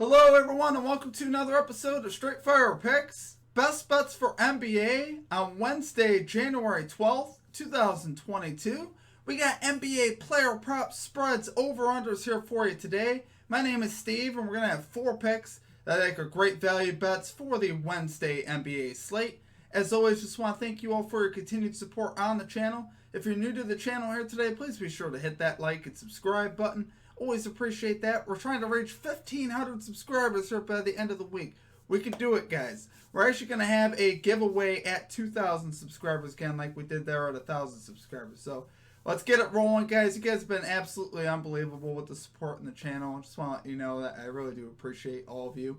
Hello everyone and welcome to another episode of Straight Fire Picks. Best bets for NBA on Wednesday, January 12th, 2022. We got NBA player props, spreads, over-unders here for you today. My name is Steve and we're going to have 4 picks that I think are great value bets for the Wednesday NBA slate. As always, just want to thank you all for your continued support on the channel. If you're new to the channel here today, please be sure to hit that like and subscribe button. Always appreciate that. We're trying to reach 1,500 subscribers here by the end of the week. We can do it, guys. We're actually going to have a giveaway at 2,000 subscribers again, like we did there at 1,000 subscribers. So let's get it rolling, guys. You guys have been absolutely unbelievable with the support in the channel. I just want to let you know that I really do appreciate all of you.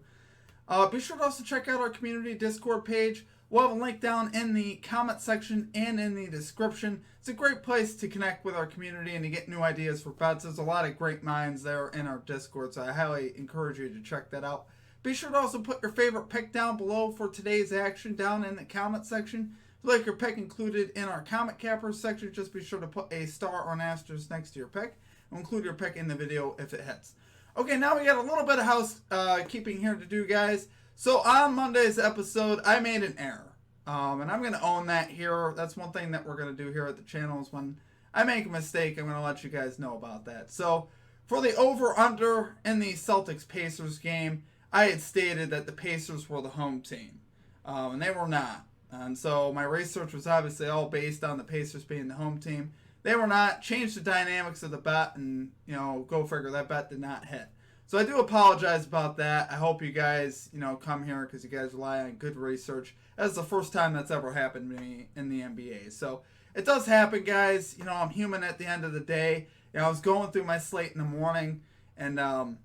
Be sure to also check out our community Discord page. We'll have a link down in the comment section and in the description. It's a great place to connect with our community and to get new ideas for bets. There's a lot of great minds there in our Discord, so I highly encourage you to check that out. Be sure to also put your favorite pick down below for today's action down in the comment section. If you like your pick included in our comment cappers section, just be sure to put a star or an asterisk next to your pick. We'll include your pick in the video if it hits. Okay, now we got a little bit of housekeeping here to do, guys. So on Monday's episode, I made an error. And I'm going to own that here. That's one thing that we're going to do here at the channel is when I make a mistake, I'm going to let you guys know about that. So for the over-under in the Celtics-Pacers game, I had stated that the Pacers were the home team. And they were not. And so my research was obviously all based on the Pacers being the home team. They were not. Changed the dynamics of the bet and, go figure, that bet did not hit. So I do apologize about that. I hope you guys, come here because you guys rely on good research. That's the first time that's ever happened to me in the NBA. So it does happen, guys. I'm human at the end of the day. I was going through my slate in the morning, and my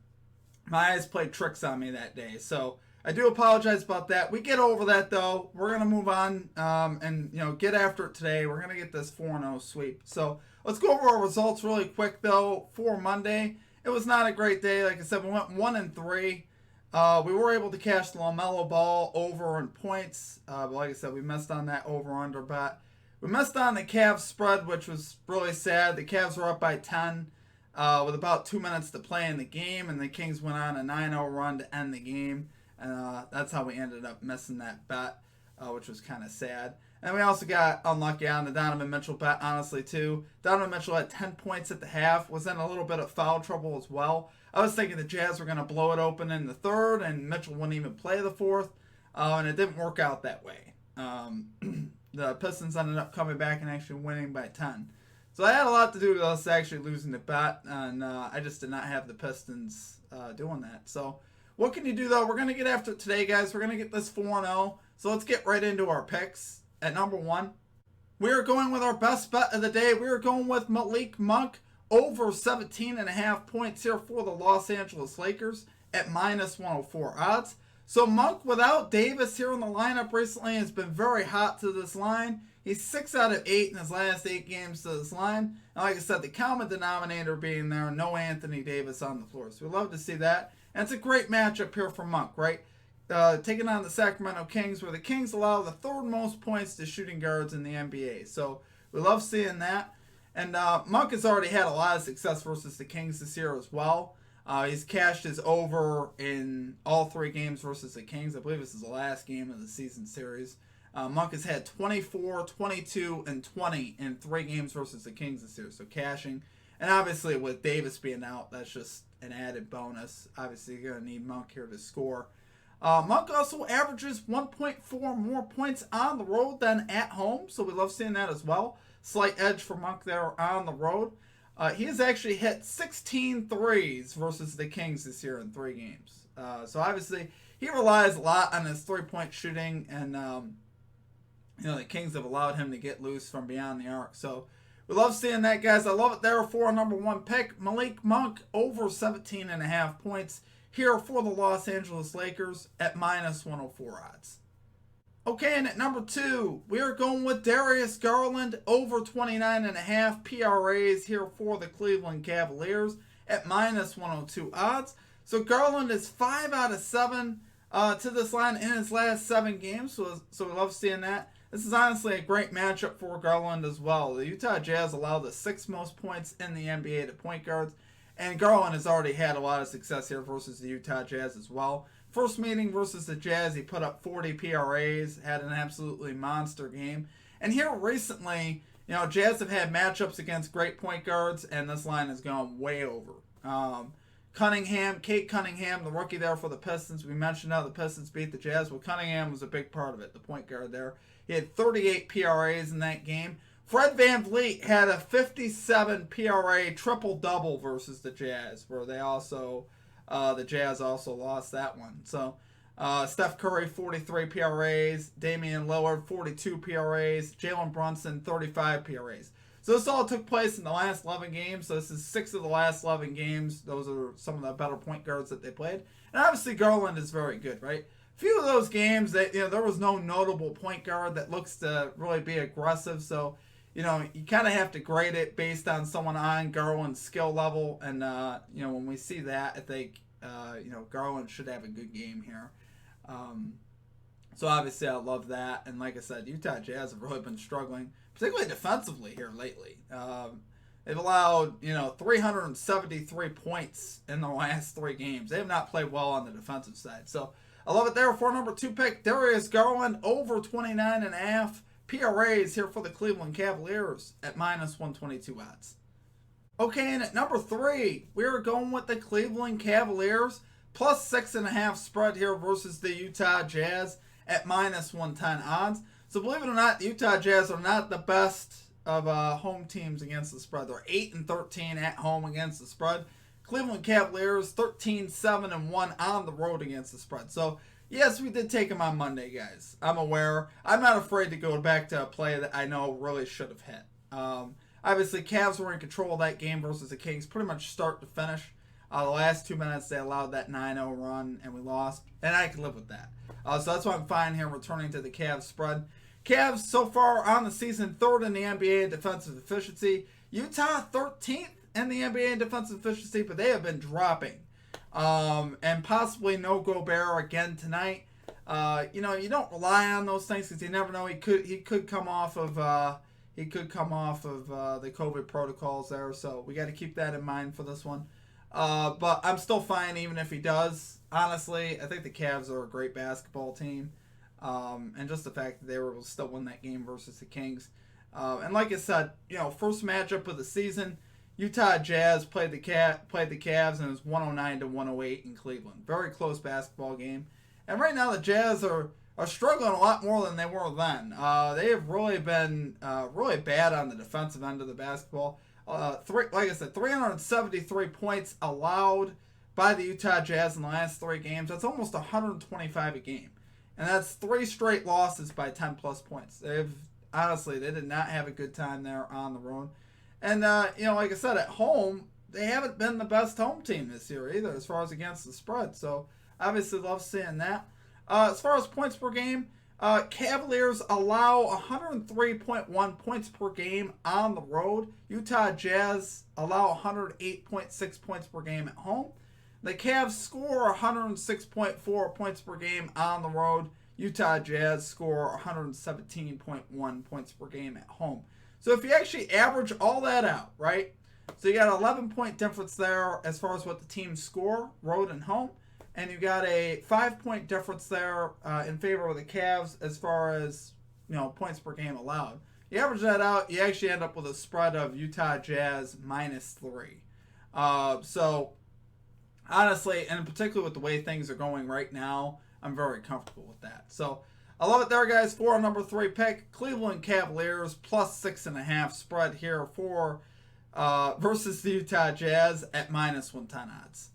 eyes played tricks on me that day. So I do apologize about that. We get over that, though. We're going to move on and, get after it today. We're going to get this 4-0 sweep. So let's go over our results really quick, though, for Monday. It was not a great day. Like I said, we went 1-3. We were able to cash the LaMelo Ball over in points. But like I said, we missed on that over-under bet. We missed on the Cavs spread, which was really sad. The Cavs were up by 10 with about 2 minutes to play in the game. And the Kings went on a 9-0 run to end the game. And that's how we ended up missing that bet, which was kind of sad. And we also got unlucky on the Donovan Mitchell bet, honestly, too. Donovan Mitchell had 10 points at the half, was in a little bit of foul trouble as well. I was thinking the Jazz were going to blow it open in the third, and Mitchell wouldn't even play the fourth, and it didn't work out that way. The Pistons ended up coming back and actually winning by 10. So that had a lot to do with us actually losing the bet, and I just did not have the Pistons doing that. So what can you do, though? We're going to get after it today, guys. We're going to get this 4-0. So let's get right into our picks. At number 1, we are going with our best bet of the day. We are going with Malik Monk over 17.5 points here for the Los Angeles Lakers at minus 104 odds. So Monk without Davis here in the lineup recently has been very hot to this line. He's 6 out of 8 in his last 8 games to this line. And like I said, the common denominator being there, no Anthony Davis on the floor. So we love to see that. And it's a great matchup here for Monk, right? Taking on the Sacramento Kings, where the Kings allow the 3rd most points to shooting guards in the NBA. So we love seeing that. And Monk has already had a lot of success versus the Kings this year as well. He's cashed his over in all 3 games versus the Kings. I believe this is the last game of the season series. Monk has had 24, 22, and 20 in 3 games versus the Kings this year. So cashing. And obviously with Davis being out, that's just an added bonus. Obviously you're going to need Monk here to score. Monk also averages 1.4 more points on the road than at home, so we love seeing that as well. Slight edge for Monk there on the road. He has actually hit 16 threes versus the Kings this year in 3 games. So obviously he relies a lot on his 3-point shooting, and the Kings have allowed him to get loose from beyond the arc. So we love seeing that, guys. I love it there for our number 1 pick. Malik Monk over 17.5 points. Here for the Los Angeles Lakers at minus 104 odds. Okay, and at number 2, we are going with Darius Garland over 29.5 PRAs here for the Cleveland Cavaliers at minus 102 odds. So Garland is 5 out of 7 to this line in his last 7 games, so we love seeing that. This is honestly a great matchup for Garland as well. The Utah Jazz allow the 6th most points in the NBA to point guards. And Garland has already had a lot of success here versus the Utah Jazz as well. First meeting versus the Jazz, he put up 40 PRAs, had an absolutely monster game. And here recently, Jazz have had matchups against great point guards, and this line has gone way over. Cade Cunningham, the rookie there for the Pistons. We mentioned how the Pistons beat the Jazz. Well, Cunningham was a big part of it, the point guard there. He had 38 PRAs in that game. Fred VanVleet had a 57 PRA triple-double versus the Jazz, where the Jazz also lost that one. So, Steph Curry, 43 PRAs. Damian Lillard, 42 PRAs. Jalen Brunson, 35 PRAs. So this all took place in the last 11 games. So this is 6 of the last 11 games. Those are some of the better point guards that they played. And obviously Garland is very good, right? A few of those games, there was no notable point guard that looks to really be aggressive. So, you kind of have to grade it based on someone on Garland's skill level. And, when we see that, I think, Garland should have a good game here. So obviously I love that. And like I said, Utah Jazz have really been struggling, particularly defensively here lately. They've allowed, 373 points in the last 3 games. They have not played well on the defensive side. So I love it there for number 2 pick, Darius Garland, over 29.5 PRAs here for the Cleveland Cavaliers at minus 122 odds. Okay, and at number 3, we're going with the Cleveland Cavaliers, plus 6.5 spread here versus the Utah Jazz at minus 110 odds. So believe it or not, the Utah Jazz are not the best of home teams against the spread. They're 8-13 at home against the spread. Cleveland Cavaliers 13-7-1 on the road against the spread. So yes, we did take them on Monday, guys. I'm aware. I'm not afraid to go back to a play that I know really should have hit. Obviously, Cavs were in control of that game versus the Kings pretty much start to finish. The last 2 minutes, they allowed that 9-0 run, and we lost. And I can live with that. So that's why I'm fine here returning to the Cavs spread. Cavs, so far on the season, 3rd in the NBA in defensive efficiency. Utah, 13th in the NBA in defensive efficiency, but they have been dropping. And possibly no Gobert again tonight. You don't rely on those things because you never know. He could come off of the COVID protocols there, so we got to keep that in mind for this one. But I'm still fine even if he does. Honestly, I think the Cavs are a great basketball team. And just the fact that they were able to still win that game versus the Kings. And like I said, first matchup of the season, Utah Jazz played the Cavs, and it was 109-108 in Cleveland. Very close basketball game. And right now the Jazz are struggling a lot more than they were then. They have really been really bad on the defensive end of the basketball. Like I said, 373 points allowed by the Utah Jazz in the last 3 games. That's almost 125 a game. And that's 3 straight losses by 10-plus points. They did not have a good time there on the road. And, like I said, at home, they haven't been the best home team this year either as far as against the spread. So, obviously, love seeing that. As far as points per game, Cavaliers allow 103.1 points per game on the road. Utah Jazz allow 108.6 points per game at home. The Cavs score 106.4 points per game on the road. Utah Jazz score 117.1 points per game at home. So if you actually average all that out, right? So you got an 11-point difference there as far as what the teams score, road and home. And you got a 5-point difference there in favor of the Cavs as far as, points per game allowed. You average that out, you actually end up with a spread of Utah Jazz minus 3. So honestly, and in particular with the way things are going right now, I'm very comfortable with that. So I love it there, guys. For our number 3 pick, Cleveland Cavaliers plus 6.5 spread here for versus the Utah Jazz at minus 110 odds.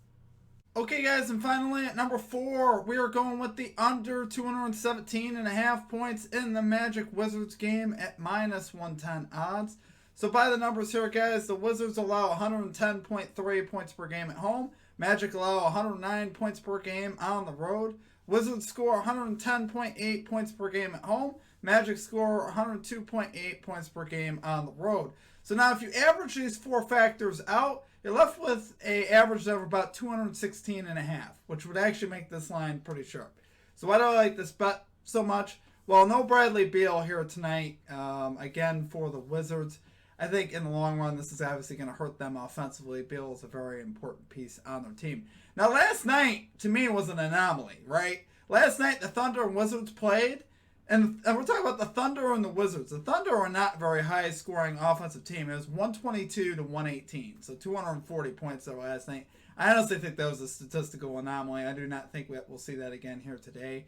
Okay, guys, and finally at number 4, we are going with the under 217.5 points in the Magic Wizards game at minus 110 odds. So by the numbers here, guys, the Wizards allow 110.3 points per game at home. Magic allow 109 points per game on the road. Wizards score 110.8 points per game at home. Magic score 102.8 points per game on the road. So now if you average these 4 factors out, you're left with an average of about 216.5, which would actually make this line pretty sharp. So why do I like this bet so much? Well, no Bradley Beal here tonight, again for the Wizards. I think in the long run, this is obviously going to hurt them offensively. Beal is a very important piece on their team. Now, last night, to me, was an anomaly, right? Last night, the Thunder and Wizards played, and we're talking about the Thunder and the Wizards. The Thunder are not a very high-scoring offensive team. It was 122 to 118, so 240 points there last night. I honestly think that was a statistical anomaly. I do not think we'll see that again here today.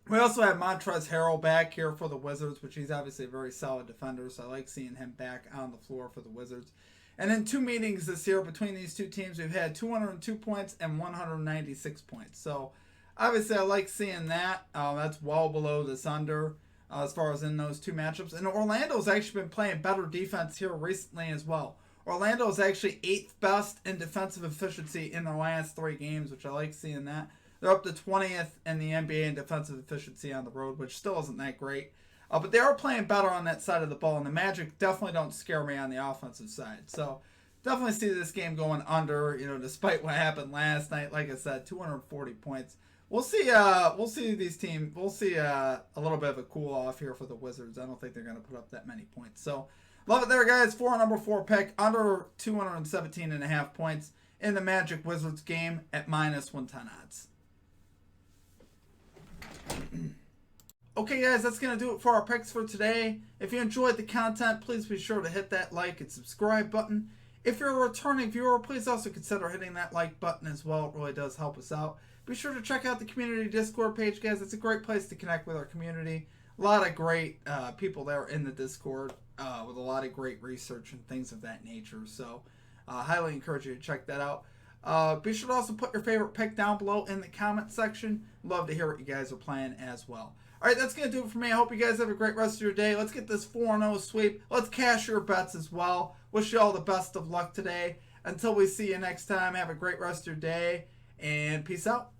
We also have Montrezl Harrell back here for the Wizards, which he's obviously a very solid defender, so I like seeing him back on the floor for the Wizards. And in 2 meetings this year between these two teams, we've had 202 points and 196 points. So obviously I like seeing that. That's well below this under as far as in those 2 matchups. And Orlando's actually been playing better defense here recently as well. Orlando is actually 8th best in defensive efficiency in the last 3 games, which I like seeing that. They're up to 20th in the NBA in defensive efficiency on the road, which still isn't that great. But they are playing better on that side of the ball, and the Magic definitely don't scare me on the offensive side. So definitely see this game going under, despite what happened last night. Like I said, 240 points. We'll see these teams. We'll see a little bit of a cool off here for the Wizards. I don't think they're going to put up that many points. So love it there, guys. For our number 4 pick, under 217.5 points in the Magic Wizards game at -110 odds. Okay, guys, that's going to do it for our picks for today. If you enjoyed the content, please be sure to hit that like and subscribe button. If you're a returning viewer, please also consider hitting that like button as well. It really does help us out. Be sure to check out the community Discord page, guys. It's a great place to connect with our community. A lot of great people there in the Discord with a lot of great research and things of that nature. So highly encourage you to check that out. Be sure to also put your favorite pick down below in the comment section. Love to hear what you guys are playing as well. All right, that's going to do it for me. I hope you guys have a great rest of your day. Let's get this 4-0 sweep. Let's cash your bets as well. Wish you all the best of luck today. Until we see you next time, have a great rest of your day, and peace out.